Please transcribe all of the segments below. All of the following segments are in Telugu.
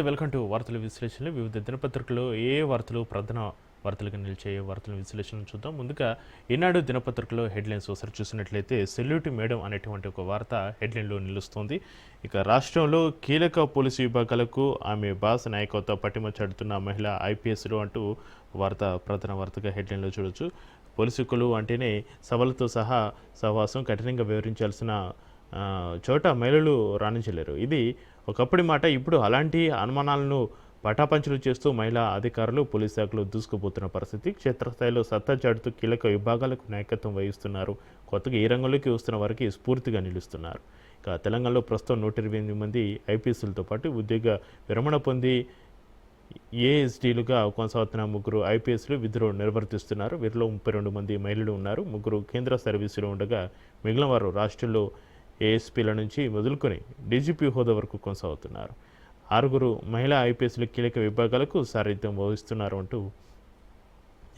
వెల్కమ్ టు వార్తల విశ్లేషణలు. వివిధ దినపత్రికల్లో ఏ వార్తలు ప్రధాన వార్తలుగా నిలిచే వార్తల విశ్లేషణ చూద్దాం. ముందుగా ఈనాడు దినపత్రికలో హెడ్లైన్స్ ఒకసారి చూసినట్లయితే సెల్యూట్ మేడం అనేటువంటి ఒక వార్త హెడ్లైన్లో నిలుస్తుంది. ఇక రాష్ట్రంలో కీలక పోలీసు విభాగాలకు ఆమె బాస్ నాయకత్వ పట్టిమ చాటుతున్న మహిళా ఐపీఎస్లు అంటూ వార్త ప్రధాన వార్తగా హెడ్లైన్లో చూడొచ్చు. పోలీసులు అంటేనే సవాళ్ళతో సహా సహవాసం కఠినంగా వివరించాల్సిన చోట మహిళలు రాణించలేరు. ఇది ఒకప్పటి మాట. ఇప్పుడు అలాంటి అనుమానాలను పటాపంచలు చేస్తూ మహిళా అధికారులు పోలీస్ శాఖలో దూసుకుపోతున్న పరిస్థితి. క్షేత్రస్థాయిలో సత్తా చాటుతూ కీలక విభాగాలకు నాయకత్వం వహిస్తున్నారు. కొత్తగా ఈ రంగంలోకి వస్తున్న వారికి స్ఫూర్తిగా నిలుస్తున్నారు. ఇక తెలంగాణలో ప్రస్తుతం 128 మంది ఐపీఎస్లతో పాటు ఉద్యోగ విరమణ పొంది ఏఎస్డీలుగా కొనసాగుతున్న 3 ఐపీఎస్లు విధులు నిర్వర్తిస్తున్నారు. వీరిలో 32 మంది మహిళలు ఉన్నారు. 3 కేంద్ర సర్వీసులో ఉండగా మిగిలిన వారు రాష్ట్రంలో ఏఎస్పీల నుంచి మొదలుకొని డీజీపీ హోదా వరకు కొనసాగుతున్నారు. 6 మహిళా ఐపీఎస్లు కీలక విభాగాలకు సారథ్యం వహిస్తున్నారు అంటూ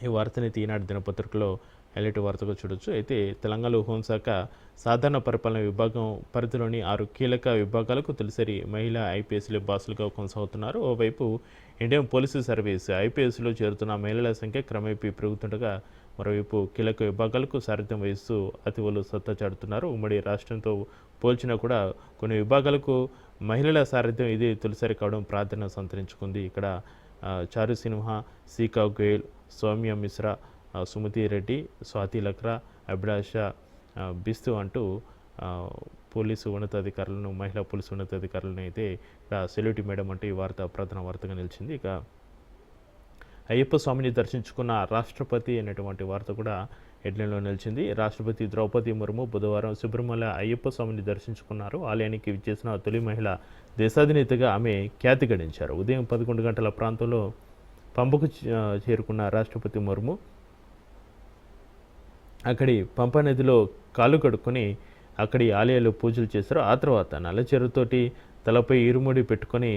ఈ వార్తని ఈనాడు దినపత్రికలో హైలైట్ వార్తగా చూడొచ్చు. అయితే తెలంగాణలో హోంశాఖ సాధారణ పరిపాలన విభాగం పరిధిలోని 6 కీలక విభాగాలకు తొలిసారి మహిళా ఐపీఎస్లు బాసులుగా కొనసాగుతున్నారు. ఓవైపు ఇండియన్ పోలీసు సర్వీస్ ఐపీఎస్లో చేరుతున్న మహిళల సంఖ్య క్రమేపీ పెరుగుతుండగా మరోవైపు కీలక విభాగాలకు సారథ్యం వహిస్తూ అతివలు సత్తా చాటుతున్నారు. ఉమ్మడి రాష్ట్రంతో పోల్చినా కూడా కొన్ని విభాగాలకు మహిళల సారథ్యం ఇది తొలిసారి కావడం ప్రాధాన్యత సంతరించుకుంది. ఇక్కడ చారు సిన్హా, సీకా గోయల్, సౌమ్య మిశ్రా, సుమతి రెడ్డి, స్వాతి లక్రా, అభిలాష బిస్తు అంటూ పోలీసు ఉన్నతాధికారులను మహిళా పోలీసు ఉన్నతాధికారులను అయితే ఇక్కడ సెల్యూట్ మేడం అంటే ఈ వార్త ప్రధాన వార్తగా నిలిచింది. ఇక అయ్యప్ప స్వామిని దర్శించుకున్న రాష్ట్రపతి అనేటువంటి వార్త కూడా హెడ్లైన్లో నిలిచింది. రాష్ట్రపతి ద్రౌపది ముర్ము బుధవారం శబరిమల అయ్యప్ప స్వామిని దర్శించుకున్నారు. ఆలయానికి విచ్చేసిన తొలి మహిళ దేశాధినేతగా ఆమె ఖ్యాతి గడించారు. ఉదయం 11 గంటల ప్రాంతంలో పంపకు చేరుకున్న రాష్ట్రపతి ముర్ము అక్కడి పంప నదిలో కాలు కడుక్కొని అక్కడి ఆలయాల్లో పూజలు చేశారు. ఆ తర్వాత నల్లచెరుతోటి తలపై ఇరుముడి పెట్టుకొని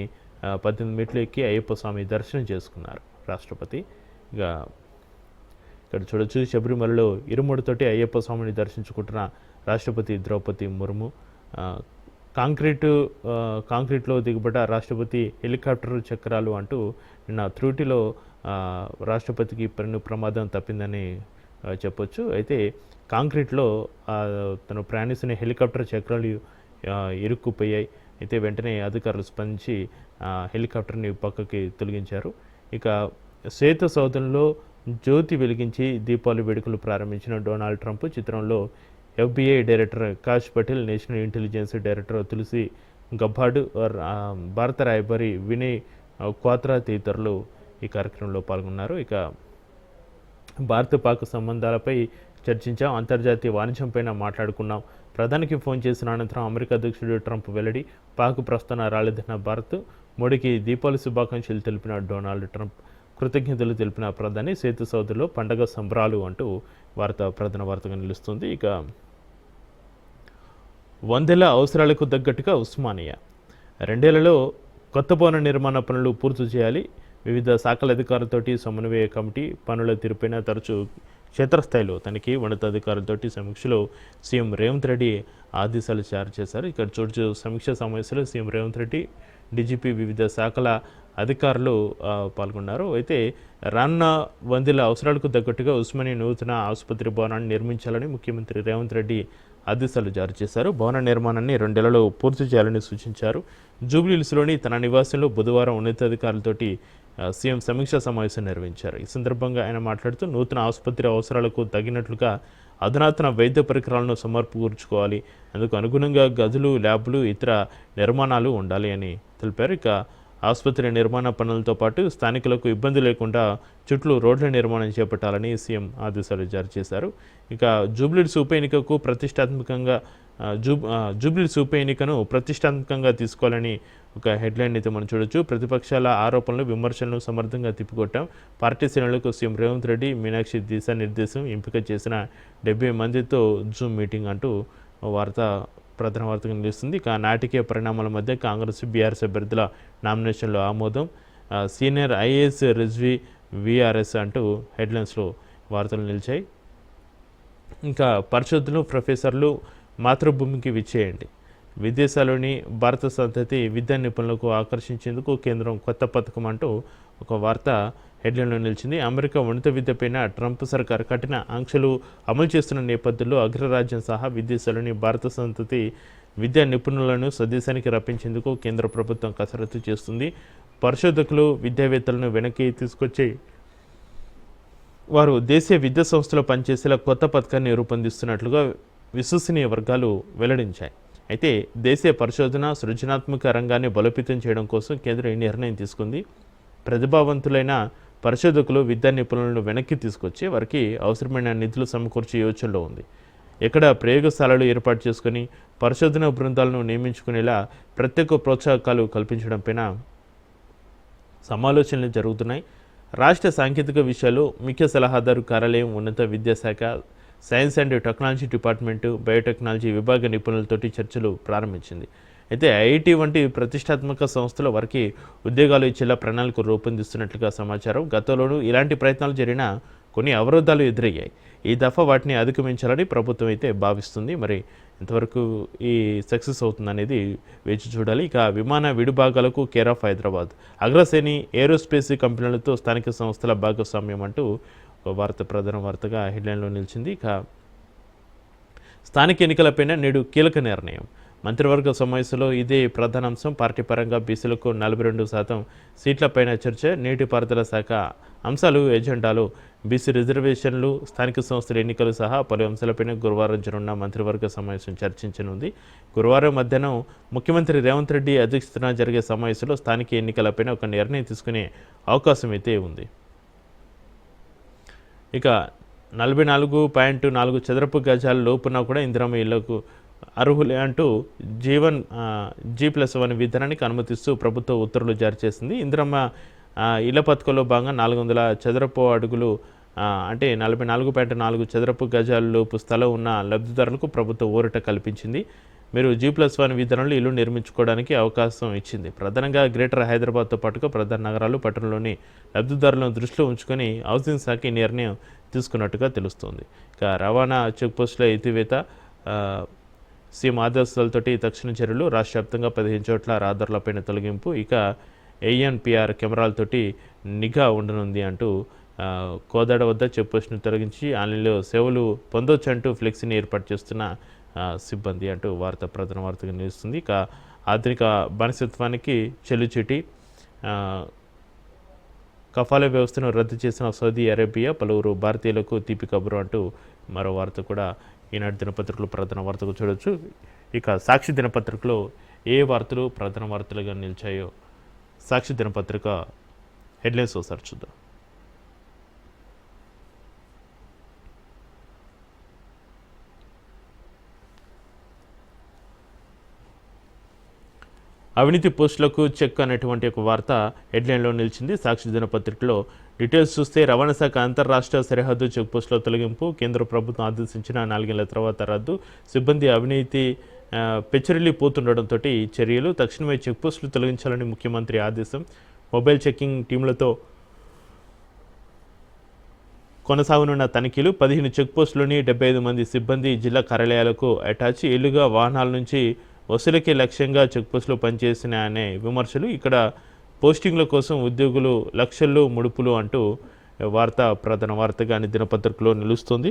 18 మెట్లు ఎక్కి అయ్యప్ప స్వామి దర్శనం చేసుకున్నారు రాష్ట్రపతి. ఇక ఇక్కడ చూడొచ్చు, శబరిమలలో ఇరుముడితోటి అయ్యప్ప స్వామిని దర్శించుకుంటున్న రాష్ట్రపతి ద్రౌపది ముర్ము. కాంక్రీట్లో దిగుబడ్డ రాష్ట్రపతి హెలికాప్టర్ చక్రాలు అంటూ నిన్న త్రూటిలో రాష్ట్రపతికి ప్రమాదం తప్పిందని చెప్పొచ్చు. అయితే కాంక్రీట్లో తను ప్రయాణిస్తున్న హెలికాప్టర్ చక్రాలు ఇరుక్కుపోయాయి. అయితే వెంటనే అధికారులు స్పందించి హెలికాప్టర్ని పక్కకి తొలగించారు. ఇక శ్వేత సౌధంలో జ్యోతి వెలిగించి దీపావళి వేడుకలు ప్రారంభించిన డొనాల్డ్ ట్రంప్ చిత్రంలో FBI director Kash Patel, national intelligence director Tulsi Gabbard, భారత రాయబారి వినయ్ క్వాత్రా తదితరులు ఈ కార్యక్రమంలో పాల్గొన్నారు. ఇక భారత పాక్ సంబంధాలపై చర్చించాం, అంతర్జాతీయ వాణిజ్యంపైన మాట్లాడుకున్నాం. ప్రధానికి ఫోన్ చేసిన అనంతరం అమెరికా అధ్యక్షుడు ట్రంప్ వెల్లడి. పాక్ ప్రస్తుతం రాలేదన్న భారత్, మోడీకి దీపావళి శుభాకాంక్షలు తెలిపిన డొనాల్డ్ ట్రంప్, కృతజ్ఞతలు తెలిపిన ప్రధాని, సేతు సౌదలో పండగ సంబరాలు అంటూ వార్త ప్రధాన వార్తగా నిలుస్తుంది. ఇక 100 ఏళ్ల అవసరాలకు తగ్గట్టుగా ఉస్మానియా 2 ఏళ్లలో కొత్త భవన నిర్మాణ పనులు పూర్తి చేయాలి. వివిధ శాఖల అధికారులతోటి సమన్వయ కమిటీ పనుల తీరుపైన తరచూ క్షేత్రస్థాయిలో తనకి ఉన్నతాధికారులతోటి సమీక్షలో సీఎం రేవంత్ రెడ్డి ఆదేశాలు జారీ చేశారు. ఇక్కడ చూడొచ్చు, సమీక్ష సమావేశంలో సీఎం రేవంత్ రెడ్డి, డీజీపీ, వివిధ శాఖల అధికారులు పాల్గొన్నారు. అయితే రానున్న 100 ఏళ్ల అవసరాలకు తగ్గట్టుగా ఉస్మానియా నూతన ఆసుపత్రి భవనాన్ని నిర్మించాలని ముఖ్యమంత్రి రేవంత్ రెడ్డి ఆదేశాలు జారీ చేశారు. భవన నిర్మాణాన్ని 2 ఏళ్లలో పూర్తి చేయాలని సూచించారు. జూబ్లీహిల్స్లోని తన నివాసంలో బుధవారం ఉన్నతాధికారులతోటి సీఎం సమీక్షా సమావేశం నిర్వహించారు. ఈ సందర్భంగా ఆయన మాట్లాడుతూ నూతన ఆసుపత్రి అవసరాలకు తగినట్లుగా అధునాతన వైద్య పరికరాలను సమర్పూర్చుకోవాలి, అందుకు అనుగుణంగా గదులు, ల్యాబ్లు, ఇతర నిర్మాణాలు ఉండాలి అని తెలిపారు. ఇక ఆసుపత్రి నిర్మాణ పనులతో పాటు స్థానికులకు ఇబ్బంది లేకుండా చుట్టూ రోడ్ల నిర్మాణం చేపట్టాలని సీఎం ఆదేశాలు జారీ చేశారు. ఇక జూబ్లీహిల్స్ ఉప ఎన్నికకు ప్రతిష్టాత్మకంగా జూబ్లీహిల్స్ ఉప ఎన్నికను ప్రతిష్టాత్మకంగా తీసుకోవాలని ఒక హెడ్లైన్ అయితే మనం చూడొచ్చు. ప్రతిపక్షాల ఆరోపణలు, విమర్శలను సమర్థంగా తిప్పికొట్టాం. పార్టీ శ్రేణులకు సీఎం రేవంత్ రెడ్డి, మీనాక్షి దిశానిర్దేశం, ఎంపిక చేసిన 70 మందితో జూమ్ మీటింగ్ అంటూ వార్త ప్రధాన వార్తగా నిలుస్తుంది. ఇక నాటికే పరిణామాల మధ్య కాంగ్రెస్, బీఆర్ఎస్ అభ్యర్థుల నామినేషన్లో ఆమోదం, సీనియర్ ఐఏఎస్ రిజ్వీ వీఆర్ఎస్ అంటూ హెడ్లైన్స్లో వార్తలు నిలిచాయి. ఇంకా పరిశోధనలు, ప్రొఫెసర్లు మాతృభూమికి విచ్చేయండి. విదేశాల్లోని భారత సంతతి విద్యా నిపుణులకు ఆకర్షించేందుకు కేంద్రం కొత్త పథకం అంటూ ఒక వార్త హెడ్లైన్లో నిలిచింది. అమెరికా ఉన్నత విద్యపైన ట్రంప్ సర్కార్ కఠిన ఆంక్షలు అమలు చేస్తున్న నేపథ్యంలో అగ్రరాజ్యం సహా విదేశాల్లోని భారత సంతతి విద్యా నిపుణులను స్వదేశానికి రప్పించేందుకు కేంద్ర ప్రభుత్వం కసరత్తు చేస్తుంది. పరిశోధకులు విద్యావేత్తలను వెనక్కి తీసుకొచ్చి వారు దేశీయ విద్యా సంస్థలో పనిచేసేలా కొత్త పథకాన్ని రూపొందిస్తున్నట్లుగా విశ్వసనీయ వర్గాలు వెల్లడించాయి. అయితే దేశీయ పరిశోధన సృజనాత్మక రంగాన్ని బలోపేతం చేయడం కోసం కేంద్రం ఈ నిర్ణయం తీసుకుంది. ప్రతిభావంతులైన పరిశోధకులు విద్యా నిపుణులను వెనక్కి తీసుకొచ్చి వారికి అవసరమైన నిధులు సమకూర్చే యోచనలో ఉంది. ఎక్కడ ప్రయోగశాలలు ఏర్పాటు చేసుకుని పరిశోధన బృందాలను నియమించుకునేలా ప్రత్యేక ప్రోత్సాహకాలు కల్పించడంపైన సమాలోచనలు జరుగుతున్నాయి. రాష్ట్ర సాంకేతిక విషయాలు ముఖ్య సలహాదారు కార్యాలయం, ఉన్నత విద్యాశాఖ, science and technology department, biotechnology విభాగ నిపుణులతోటి చర్చలు ప్రారంభించింది. అయితే ఐఐటి వంటి ప్రతిష్టాత్మక సంస్థల వారికి ఉద్యోగాలు ఇచ్చేలా ప్రణాళిక రూపొందిస్తున్నట్లుగా సమాచారం. గతంలోనూ ఇలాంటి ప్రయత్నాలు జరిగినా కొన్ని అవరోధాలు ఎదురయ్యాయి. ఈ దఫా వాటిని అధిగమించాలని ప్రభుత్వం అయితే భావిస్తుంది. మరి ఎంతవరకు ఈ సక్సెస్ అవుతుందనేది వేచి చూడాలి. ఇక విమాన విడిభాగాలకు కేర్ ఆఫ్ హైదరాబాద్, అగ్రశ్రేణి ఏరోస్పేస్ కంపెనీలతో స్థానిక సంస్థల భాగస్వామ్యం అంటూ ఒక వార్త ప్రధాన వార్తగా హెడ్లైన్లో నిలిచింది. ఇక స్థానిక ఎన్నికలపైన నేడు కీలక నిర్ణయం. మంత్రివర్గ సమావేశంలో ఇదే ప్రధాన అంశం. పార్టీ పరంగా బీసీలకు 42% సీట్లపైన చర్చ. నీటిపారుదల శాఖ అంశాలు ఎజెండాలో బీసీ రిజర్వేషన్లు, స్థానిక సంస్థల ఎన్నికలు సహా పలు అంశాలపైన గురువారం జరగనున్న మంత్రివర్గ సమావేశం చర్చించనుంది. గురువారం మధ్యాహ్నం ముఖ్యమంత్రి రేవంత్ రెడ్డి అధ్యక్షతన జరిగే సమావేశంలో స్థానిక ఎన్నికలపైన ఒక నిర్ణయం తీసుకునే అవకాశం అయితే ఉంది. ఇక 44.4 చదరపు గజాల లోపున కూడా ఇందిరమ్మ ఇళ్లకు అర్హులే అంటూ G+1 విధానానికి అనుమతిస్తూ ప్రభుత్వ ఉత్తర్వులు జారీ చేసింది. ఇందిరమ్మ ఇళ్ల పథకంలో భాగంగా 400 చదరపు అడుగులు అంటే 44.4 చదరపు గజాల లోపు స్థలం ఉన్న లబ్ధిదారులకు ప్రభుత్వం ఊరట కల్పించింది. మీరు G+1 విధానంలో ఇల్లు నిర్మించుకోవడానికి అవకాశం ఇచ్చింది. ప్రధానంగా గ్రేటర్ హైదరాబాద్తో పాటుగా ప్రధాన నగరాలు, పట్టణంలోని లబ్ధిదారులను దృష్టిలో ఉంచుకొని హౌసింగ్ శాఖ ఈ నిర్ణయం తీసుకున్నట్టుగా తెలుస్తోంది. ఇక రవాణా చెక్పోస్టుల ఎత్తివేత, సీఎం ఆదేశాలతోటి తక్షణ చర్యలు. రాష్ట్ర వ్యాప్తంగా 15 చోట్ల రహదారులపైన తొలగింపు. ఇక ANPR కెమెరాలతోటి నిఘా ఉండనుంది అంటూ కోదాడ వద్ద చెక్పోస్టును తొలగించి ఆన్లైన్లో సేవలు పొందొచ్చు అంటూ ఫ్లెక్సీని ఏర్పాటు చేస్తున్న సిబ్బంది అంటూ వార్త ప్రధాన వార్తగా నిలుస్తుంది. ఇక ఆధునిక బానిసత్వానికి చెల్లుచిటి, కఫాలా వ్యవస్థను రద్దు చేసిన సౌదీ అరేబియా, పలువురు భారతీయులకు తీపి కబురు అంటూ మరో వార్త కూడా ఈనాటి దినపత్రికలో ప్రధాన వార్తగా చూడవచ్చు. ఇక సాక్షి దినపత్రికలో ఏ వార్తలు ప్రధాన వార్తలుగా నిలిచాయో సాక్షి దినపత్రిక హెడ్లైన్స్ ఒకసారి చూద్దాం. అవినీతి పోస్టులకు చెక్ అనేటువంటి ఒక వార్త హెడ్లైన్లో నిలిచింది సాక్షి దినపత్రికలో. డీటెయిల్స్ చూస్తే రవాణా శాఖ అంతర్రాష్ట్ర సరిహద్దు చెక్ పోస్టుల తొలగింపు, కేంద్ర ప్రభుత్వం ఆదేశించిన 4 ఏళ్ల తర్వాత రద్దు, సిబ్బంది అవినీతి పెచ్చరిల్లిపోతుండడంతో చర్యలు, తక్షణమే చెక్ పోస్టులు తొలగించాలని ముఖ్యమంత్రి ఆదేశం, మొబైల్ చెకింగ్ టీంలతో కొనసాగనున్న తనిఖీలు, 15 చెక్ పోస్టులోని 75 మంది సిబ్బంది జిల్లా కార్యాలయాలకు అటాచ్, ఏళ్లుగా వాహనాల నుంచి వసూలకే లక్ష్యంగా చెక్పోస్టులు పనిచేసిన అనే విమర్శలు. ఇక్కడ పోస్టింగ్ల కోసం ఉద్యోగులు లక్షల్లో ముడుపులు అంటూ వార్త ప్రధాన వార్తగా అన్ని దినపత్రికలో నిలుస్తుంది.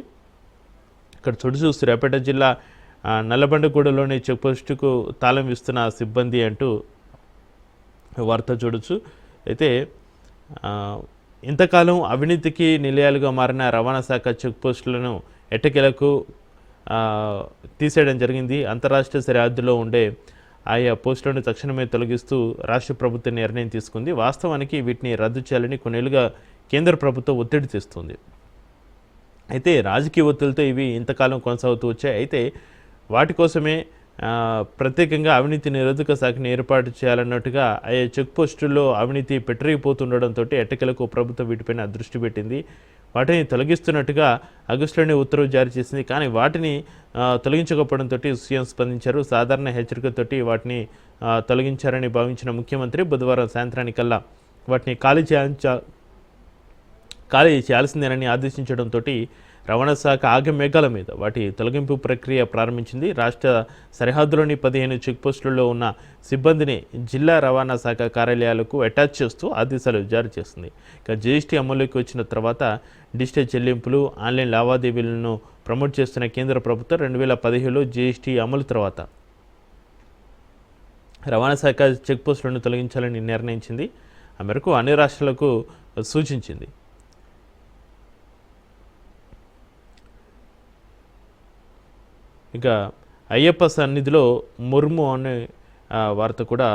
ఇక్కడ చూస్తే రేపేట జిల్లా నల్లబండగూడలోని చెక్పోస్టుకు తాళం ఇస్తున్న సిబ్బంది అంటూ వార్త చూడొచ్చు. అయితే ఇంతకాలం అవినీతికి నిలయాలుగా మారిన రవాణా శాఖ చెక్పోస్టులను ఎట్టకేలకు తీసేయడం జరిగింది. అంతరాష్ట్రీయ సరిహద్దులో ఉండే ఆయా పోస్టులను తక్షణమే తొలగిస్తూ రాష్ట్ర ప్రభుత్వం నిర్ణయం తీసుకుంది. వాస్తవానికి వీటిని రద్దు చేయాలని కొన్నేళ్లుగా కేంద్ర ప్రభుత్వం ఒత్తిడి తెస్తుంది. అయితే రాజకీయ ఒత్తిడితో ఇవి ఇంతకాలం కొనసాగుతూ వచ్చాయి. అయితే వాటి కోసమే ప్రత్యేకంగా అవినీతి నిరోధక శాఖను ఏర్పాటు చేయాలన్నట్టుగా ఆయా చెక్ పోస్టుల్లో అవినీతి పెట్టరిగిపోతుండడంతో ఎట్టకేలకు ప్రభుత్వం వీటిపైన దృష్టి పెట్టింది. వాటిని తొలగిస్తున్నట్టుగా ఆగస్టులోనే ఉత్తర్వు జారీ చేసింది. కానీ వాటిని తొలగించకపోవడంతో సీఎం స్పందించారు. సాధారణ హెచ్చరికతోటి వాటిని తొలగించారని భావించిన ముఖ్యమంత్రి బుధవారం సాయంత్రానికల్లా వాటిని ఖాళీ చేయాల్సిందేనని ఆదేశించడంతో రవాణా శాఖ ఆగమేఘాల మీద వాటి తొలగింపు ప్రక్రియ ప్రారంభించింది. రాష్ట్ర సరిహద్దులోని 15 చెక్పోస్టులలో ఉన్న సిబ్బందిని జిల్లా రవాణా శాఖ కార్యాలయాలకు అటాచ్ చేస్తూ ఆదేశాలు జారీ చేస్తుంది. ఇక జీఎస్టీ అమలులోకి వచ్చిన తర్వాత డిజిటల్ చెల్లింపులు, ఆన్లైన్ లావాదేవీలను ప్రమోట్ చేస్తున్న కేంద్ర ప్రభుత్వం 2015లో జీఎస్టీ అమలు తర్వాత రవాణా శాఖ చెక్పోస్టులను తొలగించాలని నిర్ణయించింది. ఆ మేరకు అన్ని రాష్ట్రాలకు సూచించింది. ఇక అయ్యప్ప సన్నిధిలో ముర్ము అనే వార్త కూడా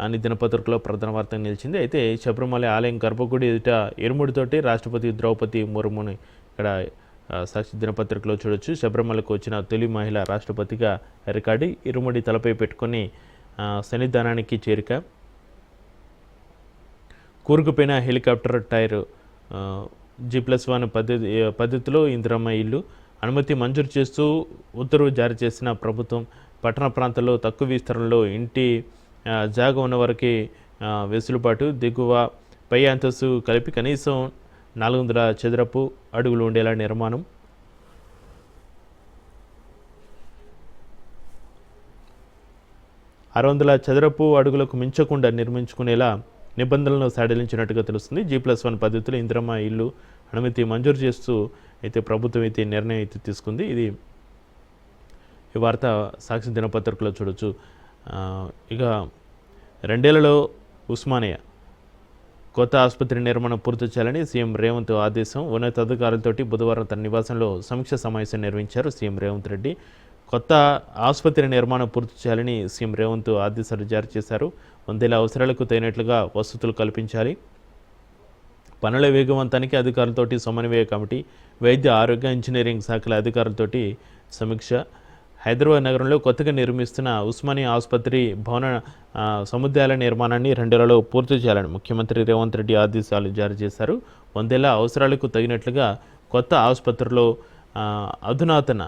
అన్ని దినపత్రికలో ప్రధాన వార్త నిలిచింది. అయితే శబరిమల ఆలయం గర్భగుడి ఎదుట ఇరుముడితోటి రాష్ట్రపతి ద్రౌపది ముర్ముని ఇక్కడ సాక్షి దినపత్రికలో చూడొచ్చు. శబరిమలకు వచ్చిన తొలి మహిళ రాష్ట్రపతిగా రికార్డు, ఇరుముడి తలపై పెట్టుకొని సన్నిధానానికి చేరిక, కూరుకుపోయిన హెలికాప్టర్ టైర్, G+1 పద్ధతిలో ఇందిరమ్మ ఇల్లు అనుమతి మంజూరు చేస్తూ ఉత్తర్వు జారీ చేసిన ప్రభుత్వం. పట్టణ ప్రాంతాల్లో తక్కువ విస్తరణలో ఇంటి జాగా ఉన్నవారికి వెసులుబాటు, దిగువ పై అంతస్తు కలిపి కనీసం 400 చదరపు అడుగులు ఉండేలా నిర్మాణం. చదరపు అడుగులకు మించకుండా నిర్మించుకునేలా నిబంధనలను సడలించినట్టుగా తెలుస్తుంది. G+1 పద్ధతిలో ఇందిరమ్మ ఇల్లు అనుమతి మంజూరు చేస్తూ అయితే ప్రభుత్వం అయితే నిర్ణయం అయితే తీసుకుంది. ఇది ఈ వార్త సాక్షి దినపత్రికలో చూడొచ్చు. ఇక 2 ఏళ్లలో ఉస్మానియా కొత్త ఆసుపత్రి నిర్మాణం పూర్తి చేయాలని సీఎం రేవంత్ ఆదేశం. ఉన్నతాధికారులతోటి బుధవారం తన నివాసంలో సమీక్ష సమావేశం నిర్వహించారు సీఎం రేవంత్ రెడ్డి. కొత్త ఆసుపత్రి నిర్మాణం పూర్తి చేయాలని సీఎం రేవంత్ ఆదేశాలు జారీ చేశారు. 100 అవసరాలకు తగినట్లుగా వసతులు కల్పించాలి. పనుల వేగవంతానికి అధికారులతోటి సమన్వయ కమిటీ, వైద్య ఆరోగ్య ఇంజనీరింగ్ శాఖల అధికారులతోటి సమీక్ష. హైదరాబాద్ నగరంలో కొత్తగా నిర్మిస్తున్న ఉస్మానియా ఆసుపత్రి భవన సముదాయాల నిర్మాణాన్ని 2 ఏళ్లలో పూర్తి చేయాలని ముఖ్యమంత్రి రేవంత్ రెడ్డి ఆదేశాలు జారీ చేశారు. 100 అవసరాలకు తగినట్లుగా కొత్త ఆసుపత్రిలో అధునాతన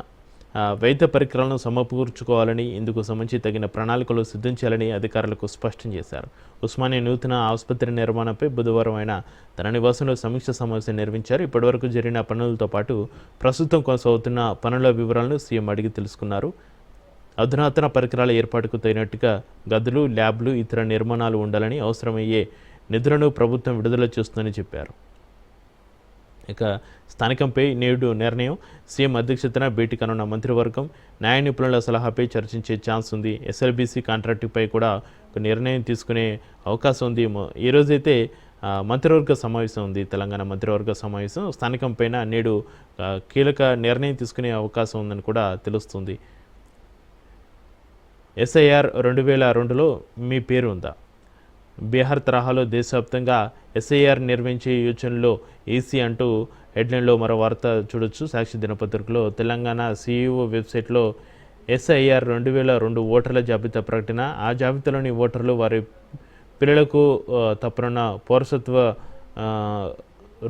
వైద్య పరికరాలను సమకూర్చుకోవాలని, ఇందుకు సంబంధించి తగిన ప్రణాళికలు సిద్ధం చేయాలని అధికారులకు స్పష్టం చేశారు. ఉస్మానియా నూతన ఆసుపత్రి నిర్మాణంపై బుధవారం ఆయన తన నివాసంలో సమీక్ష సమావేశం నిర్వహించారు. ఇప్పటివరకు జరిగిన పనులతో పాటు ప్రస్తుతం కొనసాగుతున్న పనుల వివరాలను సీఎం అడిగి తెలుసుకున్నారు. అధునాతన పరికరాల ఏర్పాటుకు తగినట్టుగా గదులు, ల్యాబ్లు, ఇతర నిర్మాణాలు ఉండాలని, అవసరమయ్యే నిధులను ప్రభుత్వం విడుదల చేస్తుందని చెప్పారు. ఇక స్థానికంపై నేడు నిర్ణయం. సీఎం అధ్యక్షతన భేటీ కానున్న మంత్రివర్గం న్యాయ నిపుణుల సలహాపై చర్చించే ఛాన్స్ ఉంది. ఎస్ఎల్బీసీ కాంట్రాక్టుపై కూడా ఒక నిర్ణయం తీసుకునే అవకాశం ఉంది. ఈరోజైతే మంత్రివర్గ సమావేశం ఉంది. తెలంగాణ మంత్రివర్గ సమావేశం స్థానికంపైన నేడు కీలక నిర్ణయం తీసుకునే అవకాశం ఉందని కూడా తెలుస్తుంది. SIR 2002లో మీ పేరు ఉందా? బీహార్ తరహాలో దేశవ్యాప్తంగా SIR నిర్వహించే యోచనలో ఏసీ అంటూ హెడ్లైన్లో మరో వార్త చూడొచ్చు సాక్షి దినపత్రికలో. తెలంగాణ CEO వెబ్సైట్లో SIR 2002 ఓటర్ల జాబితా ప్రకటన. ఆ జాబితాలోని ఓటర్లు వారి పిల్లలకు తప్పనున్న పౌరసత్వ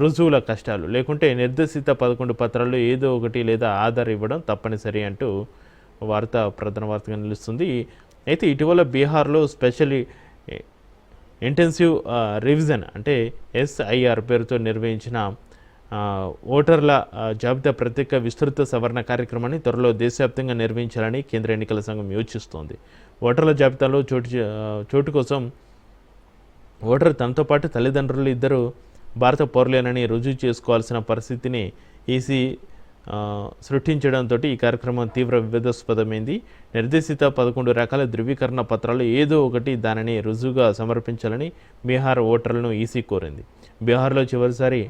రుజువుల కష్టాలు, లేకుంటే నిర్దేశిత 11 పత్రాలు ఏదో ఒకటి లేదా ఆధార్ ఇవ్వడం తప్పనిసరి అంటూ వార్త ప్రధాన వార్తగా నిలుస్తుంది. అయితే ఇటీవల బీహార్లో స్పెషల్ ఇంటెన్సివ్ రివిజన్ అంటే SIR పేరుతో నిర్వహించిన ఓటర్ల జాబితా ప్రత్యేక విస్తృత సవరణ కార్యక్రమాన్ని త్వరలో దేశవ్యాప్తంగా నిర్వహించాలని కేంద్ర ఎన్నికల సంఘం యోచిస్తోంది. ఓటర్ల జాబితాలో చోటు కోసం ఓటర్ తనతో పాటు తల్లిదండ్రులు ఇద్దరు భారత పౌరులేనని రుజువు చేసుకోవాల్సిన పరిస్థితిని ఈసీ సృష్టించడంతో ఈ కార్యక్రమం తీవ్ర వివాదాస్పదమైంది. నిర్దేశిత 11 రకాల ధృవీకరణ పత్రాలు ఏదో ఒకటి దానిని రుజువుగా సమర్పించాలని బీహార్ ఓటర్లను ఈసీ కోరింది. బీహార్లో చివరిసారి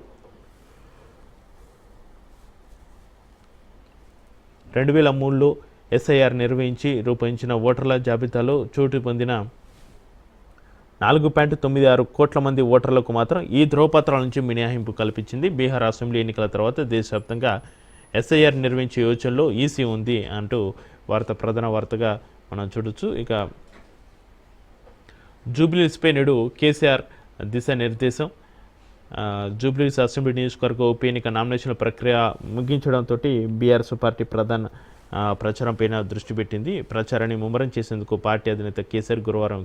2003లో SIR నిర్వహించి రూపొందించిన ఓటర్ల జాబితాలో చోటు పొందిన 4.96 కోట్ల మంది ఓటర్లకు మాత్రం ఈ ధ్రువపత్రాల నుంచి మినహాయింపు కల్పించింది. బీహార్ అసెంబ్లీ ఎన్నికల తర్వాత దేశవ్యాప్తంగా SIR నిర్వహించే యోచనలో ఈసీ ఉంది అంటూ వార్త ప్రధాన వార్తగా మనం చూడొచ్చు. ఇక జూబ్లీహిల్స్పై నేడు కేసీఆర్ దిశానిర్దేశం. జూబ్లీహిల్స్ అసెంబ్లీ నియోజకవర్గ ఉప ఎన్నిక నామినేషన్ల ప్రక్రియ ముగించడంతో బీఆర్ఎస్ పార్టీ ప్రధాన ప్రచారంపైన దృష్టి పెట్టింది. ప్రచారాన్ని ముమ్మరం చేసేందుకు పార్టీ అధినేత కేసీఆర్ గురువారం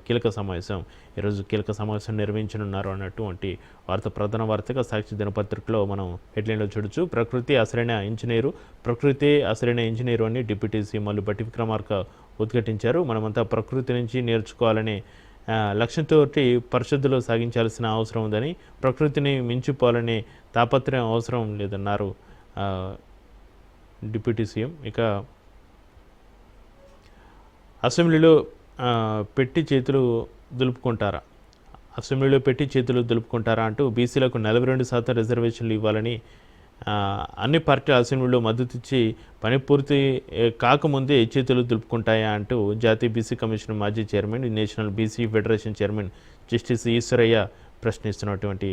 ఈరోజు కీలక సమావేశం నిర్వహించనున్నారు అన్నటువంటి వార్త ప్రధాన వార్తగా సాక్షి దినపత్రికలో మనం హెడ్లైన్లో చూడొచ్చు. ప్రకృతి అసలైన ఇంజనీరు అని డిప్యూటీ సీఎం మల్లు భట్టి విక్రమార్క ఉద్ఘాటించారు. మనమంతా ప్రకృతి నుంచి నేర్చుకోవాలనే లక్ష్యంతో పరిశుద్ధులు సాగించాల్సిన అవసరం ఉందని, ప్రకృతిని మించిపోవాలనే తాపత్రయం అవసరం లేదన్నారు డిప్యూటీ సీఎం. ఇక అసెంబ్లీలో పెట్టి చేతులు దులుపుకుంటారా అంటూ బీసీలకు 42% రిజర్వేషన్లు ఇవ్వాలని అన్ని పార్టీల అసెంబ్లీలో మద్దతు ఇచ్చి పని పూర్తి కాకముందే చేతులు దులుపుకుంటాయా అంటూ జాతీయ బీసీ కమిషన్ మాజీ chairman, national BC federation chairman justice Eswaraiah ప్రశ్నిస్తున్నటువంటి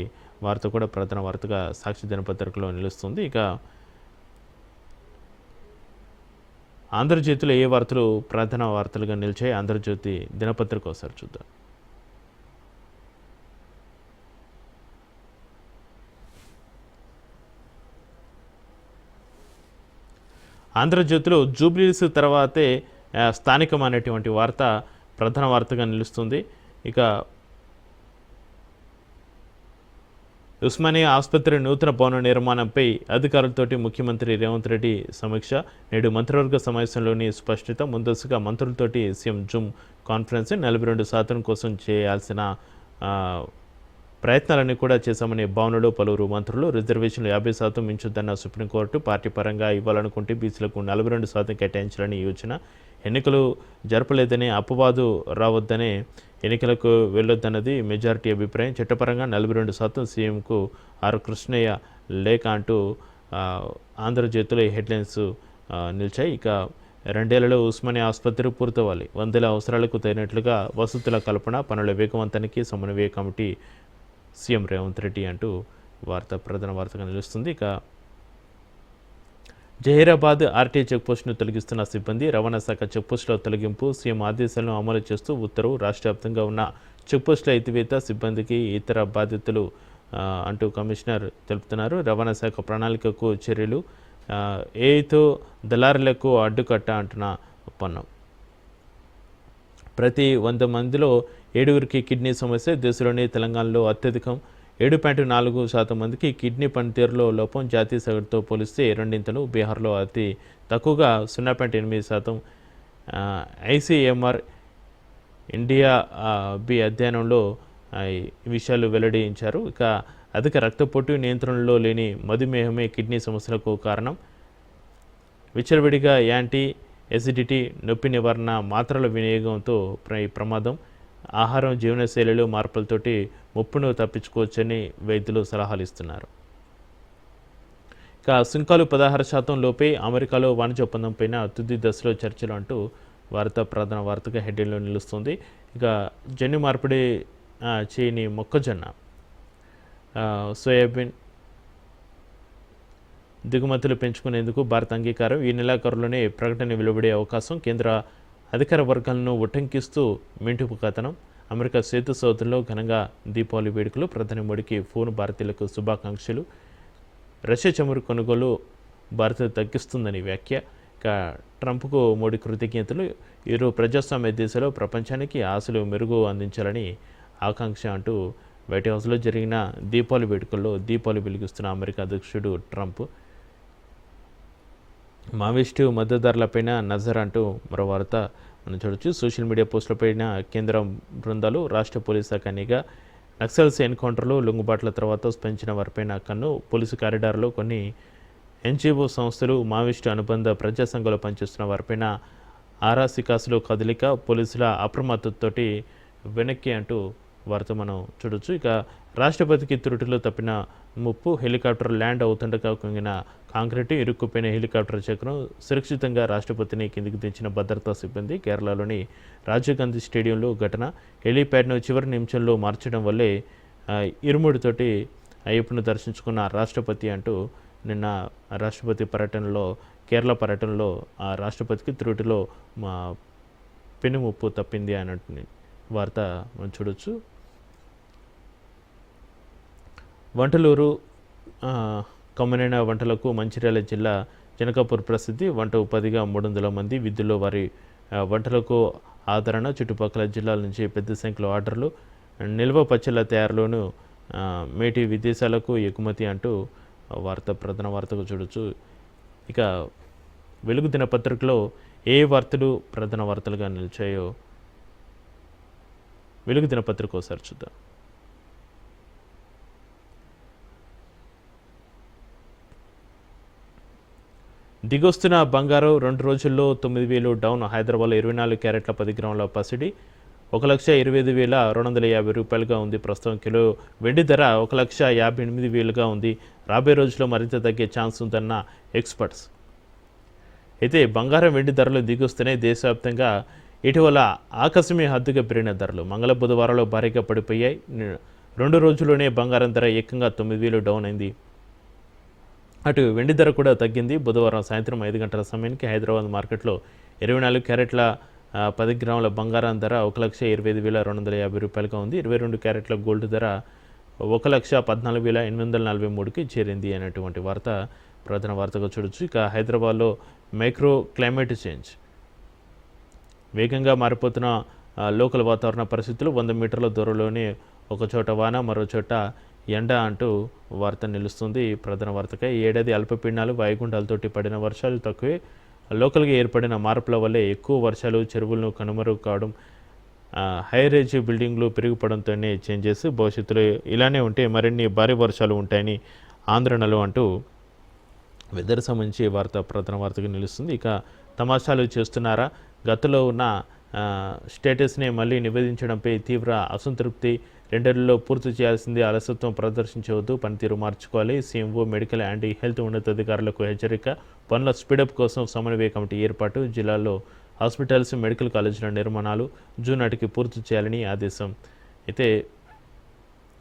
వార్త కూడా ప్రధాన వార్తగా సాక్షి దినపత్రికలో నిలుస్తుంది. ఇక ఆంధ్రజ్యోతిలో ఏ వార్తలు ప్రధాన వార్తలుగా నిలిచాయి? ఆంధ్రజ్యోతి దినపత్రిక ఒకసారి చూద్దాం. ఆంధ్రజ్యోతిలో జూబ్లీస్ తర్వాతే స్థానికం అనేటువంటి వార్త ప్రధాన వార్తగా నిలుస్తుంది. ఇక ఉస్మానియా ఆసుపత్రి నూతన భవన నిర్మాణంపై అధికారులతోటి ముఖ్యమంత్రి రేవంత్ రెడ్డి సమీక్ష. నేడు మంత్రివర్గ సమావేశంలోని స్పష్టత. ముందస్తుగా మంత్రులతోటి సీఎం జూమ్ కాన్ఫరెన్స్. 42% కోసం చేయాల్సిన ప్రయత్నాలన్నీ కూడా చేశామనే భావనలో పలువురు మంత్రులు. రిజర్వేషన్లు 50% మించొద్దన్న సుప్రీంకోర్టు. పార్టీ పరంగా ఇవ్వాలనుకుంటే బీసీలకు 42% కేటాయించాలని యోచన. ఎన్నికలు జరపలేదనే అపవాదు రావద్దనే ఎన్నికలకు వెళ్ళొద్దన్నది మెజారిటీ అభిప్రాయం. చట్టపరంగా 42% సీఎంకు కృష్ణయ్య లేఖ అంటూ ఆంధ్రజ్యోతిలో హెడ్లైన్స్ నిలిచాయి. ఇక 2 ఏళ్లలో ఉస్మానియా ఆసుపత్రి పూర్తవ్వాలి. 100 అవసరాలకు తగినట్లుగా వసతుల కల్పన, పనుల వేగవంతానికి సమన్వయ కమిటీ సీఎం రేవంత్ రెడ్డి అంటూ వార్త ప్రధాన వార్తగా నిలుస్తుంది. ఇక జహీరాబాద్ ఆర్టీఏ చెక్పోస్టును తొలగిస్తున్న సిబ్బంది. రవాణా శాఖ చెక్పోస్టుల తొలగింపు, సీఎం ఆదేశాలను అమలు చేస్తూ ఉత్తర్వు. రాష్ట్ర వ్యాప్తంగా ఉన్న చెక్పోస్టుల ఎత్తివేత, సిబ్బందికి ఇతర బాధ్యతలు అంటూ కమిషనర్ తెలుపుతున్నారు. రవాణా శాఖ ప్రణాళికకు చర్యలు. ఏతో దళారులకు అడ్డుకట్ట అంటున్న ఒప్పందం. ప్రతి 100 మందిలో 7గురికి కిడ్నీ సమస్య. దేశంలోని తెలంగాణలో అత్యధికం. 7.4% మందికి కిడ్నీ పనితీరులో లోపం. జాతీయ సగటుతో పోలిస్తే రెండింతలు. బీహార్లో అతి తక్కువగా 0.8%. ఐసీఎంఆర్ ఇండియా బి అధ్యయనంలో ఈ విషయాలు వెల్లడించారు. ఇక అధిక రక్తపోటు, నియంత్రణలో లేని మధుమేహమే కిడ్నీ సమస్యలకు కారణం. విచ్చలవిడిగా యాంటీ ఎసిడిటీ, నొప్పి నివారణ మాత్రల వినియోగంతో ప్రమాదం. ఆహారం, జీవనశైలిలో మార్పులతోటి ముప్పును తప్పించుకోవచ్చని వైద్యులు సలహాలు ఇస్తున్నారు. ఇక సుంకాలు 16% లోపే. అమెరికాలో వాణిజ్య ఒప్పందం పైన తుది దశలో చర్చలు అంటూ వార్త ప్రధాన వార్తగా హెడ్లైన్లో నిలుస్తుంది. ఇక జన్యు మార్పిడి చేయని మొక్కజొన్న, సోయాబీన్ దిగుమతులు పెంచుకునేందుకు భారత అంగీకారం. ఈ నెలాఖరులోనే ప్రకటన వెలువడే అవకాశం. కేంద్ర అధికార వర్గాలను ఉటంకిస్తూ మింటుపు కథనం. అమెరికా సేతు సౌత్లో ఘనంగా దీపావళి వేడుకలు. ప్రధాని మోడీకి ఫోన్. భారతీయులకు శుభాకాంక్షలు. రష్యా చమురు కొనుగోలు భారత్ తగ్గిస్తుందని వ్యాఖ్య. ఇక ట్రంప్కు మోడీ కృతజ్ఞతలు. ఇరు ప్రజాస్వామ్య దేశాలు ప్రపంచానికి ఆశలు మెరుగు అందించాలని ఆకాంక్ష అంటూ వైట్ హౌస్లో జరిగిన దీపావళి వేడుకల్లో దీపావళి వెలిగిస్తున్న అమెరికా అధ్యక్షుడు ట్రంప్. మావోయిస్టు మద్దతుదారులపైన నజర్ అంటూ మరో వార్త మనం చూడొచ్చు. సోషల్ మీడియా పోస్టులపైన కేంద్ర బృందాలు, రాష్ట్ర పోలీస్ శాఖ నిఘా. నక్సల్స్ ఎన్కౌంటర్లో లొంగుబాట్ల తర్వాత స్పందించిన వారిపైన కన్ను. పోలీసు కారిడార్లో కొన్ని ఎన్జిఓ సంస్థలు, మావోయిస్టు అనుబంధ ప్రజా సంఘాలు పనిచేస్తున్న వారిపైన ఆరాసికాసులో కదలిక. పోలీసుల అప్రమత్తతోటి వెనక్కి అంటూ వార్త మనం చూడొచ్చు. ఇక రాష్ట్రపతికి త్రుటిలో తప్పిన ముప్పు. హెలికాప్టర్ ల్యాండ్ అవుతుండగా కుంగిన కాంక్రీటు, ఇరుక్కుపోయిన హెలికాప్టర్ చక్రం. సురక్షితంగా రాష్ట్రపతిని కిందికి దించిన భద్రతా సిబ్బంది. కేరళలోని రాజీవ్ గాంధీ స్టేడియంలో ఘటన. హెలీప్యాడ్ను చివరి నిమిషంలో మార్చడం వల్లే ఇరుముడితోటి అయ్యప్పను దర్శించుకున్న రాష్ట్రపతి అంటూ నిన్న రాష్ట్రపతి పర్యటనలో, కేరళ పర్యటనలో ఆ రాష్ట్రపతికి త్రుటిలో పెనుముప్పు తప్పింది అన్నట్టు వార్త మనం చూడొచ్చు. వంటలూరు కమ్మనైన వంటలకు మంచిర్యాల జిల్లా జనకాపూర్ ప్రసిద్ధి, వంట ఉపాధిగా 300 మంది విధుల్లో వారి వంటలకు ఆదరణ, చుట్టుపక్కల జిల్లాల నుంచి పెద్ద సంఖ్యలో ఆర్డర్లు, నిల్వ పచ్చళ్ళ తయారులోనూ మేటి విదేశాలకు ఎగుమతి అంటూ ప్రధాన వార్తగా చూడొచ్చు. ఇక వెలుగు దినపత్రికలో ఏ వార్తలు ప్రధాన వార్తలుగా నిలిచాయో వెలుగు దినపత్రిక ఒకసారి చూద్దాం. దిగొస్తున్న బంగారం 2 రోజుల్లో 9,000 డౌన్. హైదరాబాద్లో 24 క్యారెట్ల 10 గ్రాముల పసిడి 1,25,250 రూపాయలుగా ఉంది. ప్రస్తుతం కిలో వెండి ధర 1,58,000గా ఉంది. రాబోయే రోజుల్లో మరింత తగ్గే ఛాన్స్ ఉందన్న ఎక్స్పర్ట్స్. అయితే బంగారం వెండి ధరలు దిగొస్తూనే దేశవ్యాప్తంగా ఇటీవల ఆకస్మిక హద్దుగా పెరిగిన ధరలు మంగళ బుధవారంలో భారీగా పడిపోయాయి. 2 రోజుల్లోనే బంగారం ధర ఏకంగా 9,000 డౌన్ అయింది. అటు వెండి ధర కూడా తగ్గింది. బుధవారం సాయంత్రం 5 గంటల సమయానికి హైదరాబాద్ మార్కెట్లో 24 క్యారెట్ల 10 గ్రాముల బంగారం ధర 1,25,250 రూపాయలుగా ఉంది. 22 క్యారెట్ల గోల్డ్ ధర 1,14,843కి చేరింది అనేటువంటి వార్త ప్రధాన వార్తగా చూడొచ్చు. ఇక హైదరాబాద్లో మైక్రో క్లైమేట్ చేంజ్ వేగంగా మారిపోతున్న లోకల్ వాతావరణ పరిస్థితులు. 100 మీటర్ల దూరంలోనే ఒకచోట వాన, మరో చోట ఎండ అంటూ వార్త నిలుస్తుంది ప్రధాన వార్తగా. ఈ ఏడాది అల్పపీడనాలు, వాయుగుండాలతోటి పడిన వర్షాలు తక్కువే. లోకల్గా ఏర్పడిన మార్పుల వల్లే ఎక్కువ వర్షాలు, చెరువులను కనుమరుగు కావడం, హైరేజ్ బిల్డింగ్లు పెరిగిపోవడంతోనే చేంజెస్. భవిష్యత్తులో ఇలానే ఉంటే మరిన్ని భారీ వర్షాలు ఉంటాయని ఆందోళనలు అంటూ వెదర్ సంబంధించి వార్త ప్రధాన వార్తగా నిలుస్తుంది. ఇక తమాషాలు చేస్తున్నారా? గతంలో ఉన్న స్టేటస్ని మళ్ళీ నివేదించడంపై తీవ్ర అసంతృప్తి. 2 నెలల్లో పూర్తి చేయాల్సింది, అలసత్వం ప్రదర్శించవద్దు, పనితీరు మార్చుకోవాలి. సీఎంఓ, మెడికల్ అండ్ హెల్త్ ఉన్నతాధికారులకు హెచ్చరిక. పనుల స్పీడప్ కోసం సమన్వయ కమిటీ ఏర్పాటు. జిల్లాల్లో హాస్పిటల్స్, మెడికల్ కాలేజీల నిర్మాణాలు జూన్ నాటికి పూర్తి చేయాలని ఆదేశం. అయితే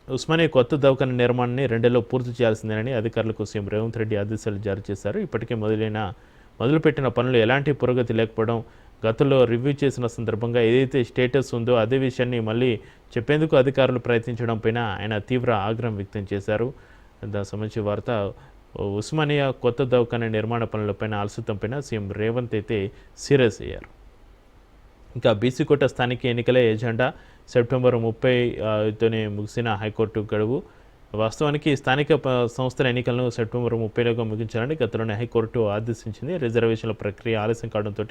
ఉస్మానియా కొత్త దవాఖాన నిర్మాణాన్ని 2 నెలల్లో పూర్తి చేయాల్సిందేనని అధికారులకు సీఎం రేవంత్ రెడ్డి ఆదేశాలు జారీ చేశారు. ఇప్పటికే మొదలుపెట్టిన పనులు ఎలాంటి పురోగతి లేకపోవడం, గతంలో రివ్యూ చేసిన సందర్భంగా ఏదైతే స్టేటస్ ఉందో అదే విషయాన్ని మళ్ళీ చెప్పేందుకు అధికారులు ప్రయత్నించడం పైన ఆయన తీవ్ర ఆగ్రహం వ్యక్తం చేశారు. దానికి సంబంధించి వార్త. ఉస్మానియా కొత్త దవాఖాన నిర్మాణ పనులపైన అలసత్వంపైన సీఎం రేవంత్ అయితే సీరియస్ అయ్యారు. ఇంకా బీసీ కోట స్థానిక ఎన్నికల ఎజెండా సెప్టెంబర్ 30తోనే ముగిసిన హైకోర్టు గడువు. వాస్తవానికి స్థానిక సంస్థల ఎన్నికలను సెప్టెంబర్ 30లోగా ముగించాలని గతంలోనే హైకోర్టు ఆదేశించింది. రిజర్వేషన్ల ప్రక్రియ ఆలస్యం కావడంతో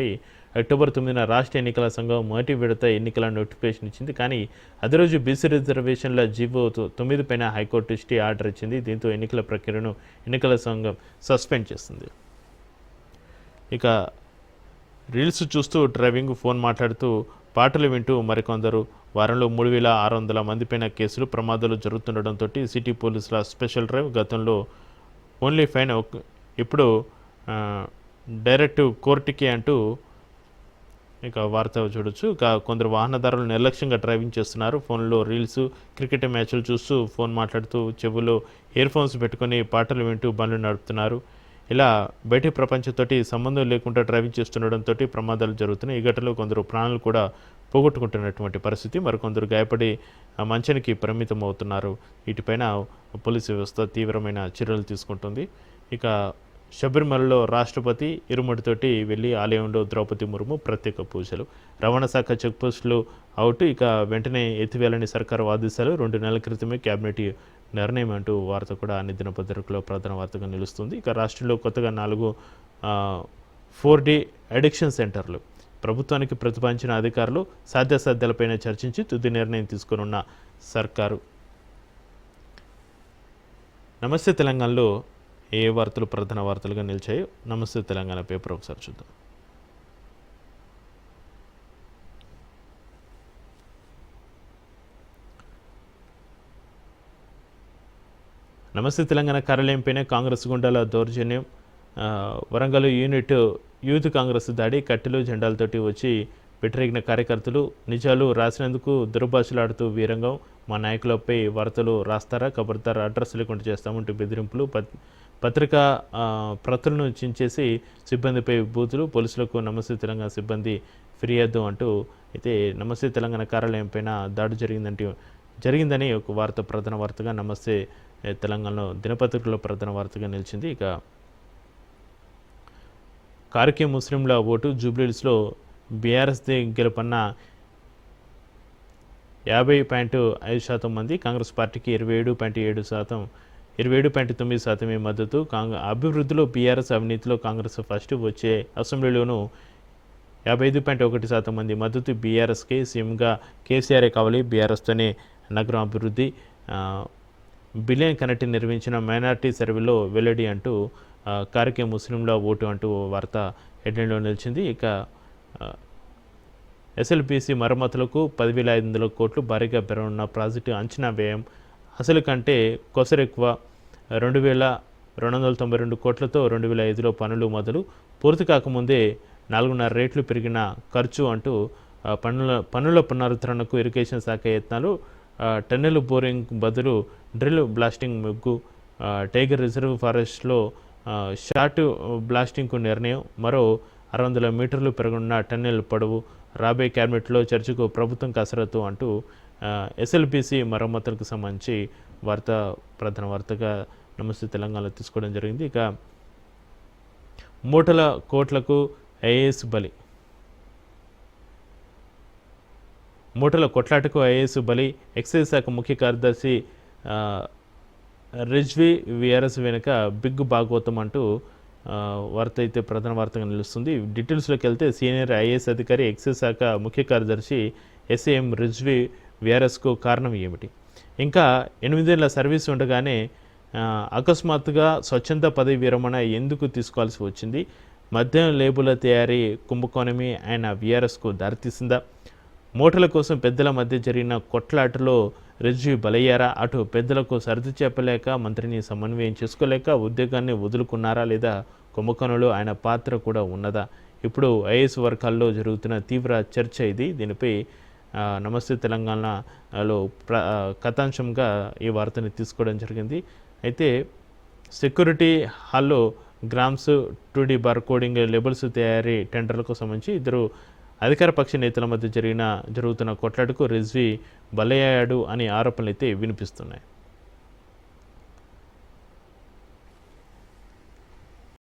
అక్టోబర్ 9న రాష్ట్ర ఎన్నికల సంఘం మొదటి విడత ఎన్నికల నోటిఫికేషన్ ఇచ్చింది. కానీ అదే రోజు బీసీ రిజర్వేషన్ల జీవో 9 పైన హైకోర్టు స్టే ఆర్డర్ ఇచ్చింది. దీంతో ఎన్నికల ప్రక్రియను ఎన్నికల సంఘం సస్పెండ్ చేస్తుంది. ఇక రీల్స్ చూస్తూ డ్రైవింగ్, ఫోన్ మాట్లాడుతూ పాటలు వింటూ మరికొందరు. వారంలో 3,600 మందిపైన కేసులు. ప్రమాదాలు జరుగుతుండటంతో సిటీ పోలీసుల స్పెషల్ డ్రైవ్. గతంలో ఓన్లీ ఫైన్, ఇప్పుడు డైరెక్ట్ కోర్టుకి అంటూ ఇక వార్త చూడొచ్చు. ఇక కొందరు వాహనదారులు నిర్లక్ష్యంగా డ్రైవింగ్ చేస్తున్నారు. ఫోన్లో రీల్స్, క్రికెట్ మ్యాచ్లు చూస్తూ ఫోన్ మాట్లాడుతూ చెవులో ఇయర్ ఫోన్స్ పెట్టుకొని పాటలు వింటూ బండ్లు నడుపుతున్నారు. ఇలా బయటి ప్రపంచంతో సంబంధం లేకుండా డ్రైవింగ్ చేస్తుండడంతో ప్రమాదాలు జరుగుతున్నాయి. ఈ ఘటనలో కొందరు ప్రాణాలు కూడా పోగొట్టుకుంటున్నటువంటి పరిస్థితి. మరికొందరు గాయపడి మంచానికి పరిమితం అవుతున్నారు. వీటిపైన పోలీసు వ్యవస్థ తీవ్రమైన చర్యలు తీసుకుంటుంది. ఇక శబరిమలలో రాష్ట్రపతి ఇరుముడితోటి వెళ్ళి ఆలయంలో ద్రౌపది ముర్ము ప్రత్యేక పూజలు. రవాణా శాఖ చెక్పోస్టులు అవుట్. ఇక వెంటనే ఎత్తివేయాలని సర్కారు ఆదేశాలు. 2 నెలల క్రితమే క్యాబినెట్ నిర్ణయం అంటూ వార్త కూడా అన్ని దినపత్రికలో ప్రధాన వార్తగా నిలుస్తుంది. ఇక రాష్ట్రంలో కొత్తగా 4 4D అడిక్షన్ సెంటర్లు. ప్రభుత్వానికి ప్రతిపాదించిన అధికారులు సాధ్యాసాధ్యాలపైన చర్చించి తుది నిర్ణయం తీసుకున్న సర్కారు. నమస్తే తెలంగాణలో ఏ వార్తలు ప్రధాన వార్తలుగా నిలిచాయో నమస్తే తెలంగాణ పేపర్ ఒకసారి చూద్దాం. నమస్తే తెలంగాణ కార్యాలయంపైన కాంగ్రెస్ గుండాల దౌర్జన్యం. వరంగల్ యూత్ కాంగ్రెస్ దాడి. కట్టెలు జెండాలతోటి వచ్చి పెట్టిరిగిన కార్యకర్తలు. నిజాలు రాసినందుకు దుర్భాషలాడుతూ వీరంగం. మా నాయకులపై వార్తలు రాస్తారా, ఖబర్దార్, అడ్రస్ లేకుండా చేస్తామంటూ బెదిరింపులు. పత్రికా ప్రతులను చించేసి సిబ్బందిపై బూతులు. పోలీసులకు నమస్తే తెలంగాణ సిబ్బంది ఫిర్యాదు అంటూ అయితే నమస్తే తెలంగాణ కార్యాలయం పైన దాడి జరిగిందని ఒక వార్త ప్రధాన వార్తగా నమస్తే తెలంగాణలో దినపత్రికలో ప్రధాన వార్తగా నిలిచింది. ఇక కారుకే ముస్లింల ఓటు జూబ్లీహిల్స్లో బీఆర్ఎస్దే గెలుపన్న 50.5% మంది, కాంగ్రెస్ పార్టీకి 27.7%, 27.9% మద్దతు. అభివృద్ధిలో బీఆర్ఎస్, అవినీతిలో కాంగ్రెస్ ఫస్ట్, వచ్చే అసెంబ్లీలోనూ 55.1% మంది మద్దతు బీఆర్ఎస్కే. సీఎంగా కేసీఆరే కావాలి, బీఆర్ఎస్తోనే నగరం అభివృద్ధి. బిలియన్ కనెక్ట్ నిర్వహించిన మైనార్టీ సర్వేలో వెల్లడి అంటూ కారుకే ముస్లింల ఓటు అంటూ వార్త హెడ్లైన్లో నిలిచింది. ఇక ఎస్ఎల్బీసీ మరమ్మతులకు 10,500 కోట్లు భారీగా పెరగనున్న ప్రాజెక్టు అంచనా వ్యయం అసలు కంటే కొసరెక్కువ. 2,292 కోట్లతో 2005లో పనులు మొదలు, పూర్తి కాకముందే 4.5 రెట్లు పెరిగిన ఖర్చు అంటూ పనుల పునరుద్ధరణకు ఇరిగేషన్ శాఖ యత్నాలు. టన్నెల్ బోరింగ్ బదులు డ్రిల్ బ్లాస్టింగ్ ముగ్గు. టైగర్ రిజర్వ్ ఫారెస్ట్లో షార్ట్ బ్లాస్టింగ్కు నిర్ణయం. మరో 600 మీటర్లు పెరగనున్న టన్నెల్ పొడవు. రాబోయే క్యాబినెట్లో చర్చకు ప్రభుత్వం కసరత్తు అంటూ ఎస్ఎల్బీసీ మరమ్మతులకు సంబంధించి వార్త ప్రధాన వార్తగా నమస్తే తెలంగాణలో తీసుకోవడం జరిగింది. ఇక మూటల కోట్లకు ఐఏఎస్ బలి. మూటల కొట్లాటకు ఐఏఎస్ బలి. ఎక్సైజ్ శాఖ ముఖ్య కార్యదర్శి రిజ్వీ వీఆర్ఎస్ వెనుక బిగ్ భాగవతం అంటూ వార్త అయితే ప్రధాన వార్తగా నిలుస్తుంది. డీటెయిల్స్లోకి వెళ్తే సీనియర్ ఐఏఎస్ అధికారి, ఎక్సైజ్ శాఖ ముఖ్య కార్యదర్శి ఎస్ఏఎం రిజ్వీ వీఆర్ఎస్కు కారణం ఏమిటి? ఇంకా 8 ఏళ్ల సర్వీస్ ఉండగానే అకస్మాత్తుగా స్వచ్ఛంద పదవి విరమణ ఎందుకు తీసుకోవాల్సి వచ్చింది? మద్యం లేబుల తయారీ కుంభకోణమే ఆయన వీఆర్ఎస్కు దారితీసిందా? మూటల కోసం పెద్దల మధ్య జరిగిన కొట్లాటలో రిజ్వీ బలయ్యారా? అటు పెద్దలకు సర్ది చెప్పలేక, మంత్రిని సమన్వయం చేసుకోలేక ఉద్యోగాన్ని వదులుకున్నారా? లేదా కుంభకోణంలో ఆయన పాత్ర కూడా ఉన్నదా? ఇప్పుడు ఐఏఎస్ వర్గాల్లో జరుగుతున్న తీవ్ర చర్చ ఇది. దీనిపై నమస్తే తెలంగాణలో కథాంశంగా ఈ వార్తని తీసుకోవడం జరిగింది. అయితే సెక్యూరిటీ హాల్లో grams 2D bar coding labels తయారీ టెండర్లకు సంబంధించి ఇద్దరు అధికార పక్ష నేతల మధ్య జరుగుతున్న కొట్లాటకు రిజ్వీ బలయ్యాడు అనే ఆరోపణలు అయితే వినిపిస్తున్నాయి.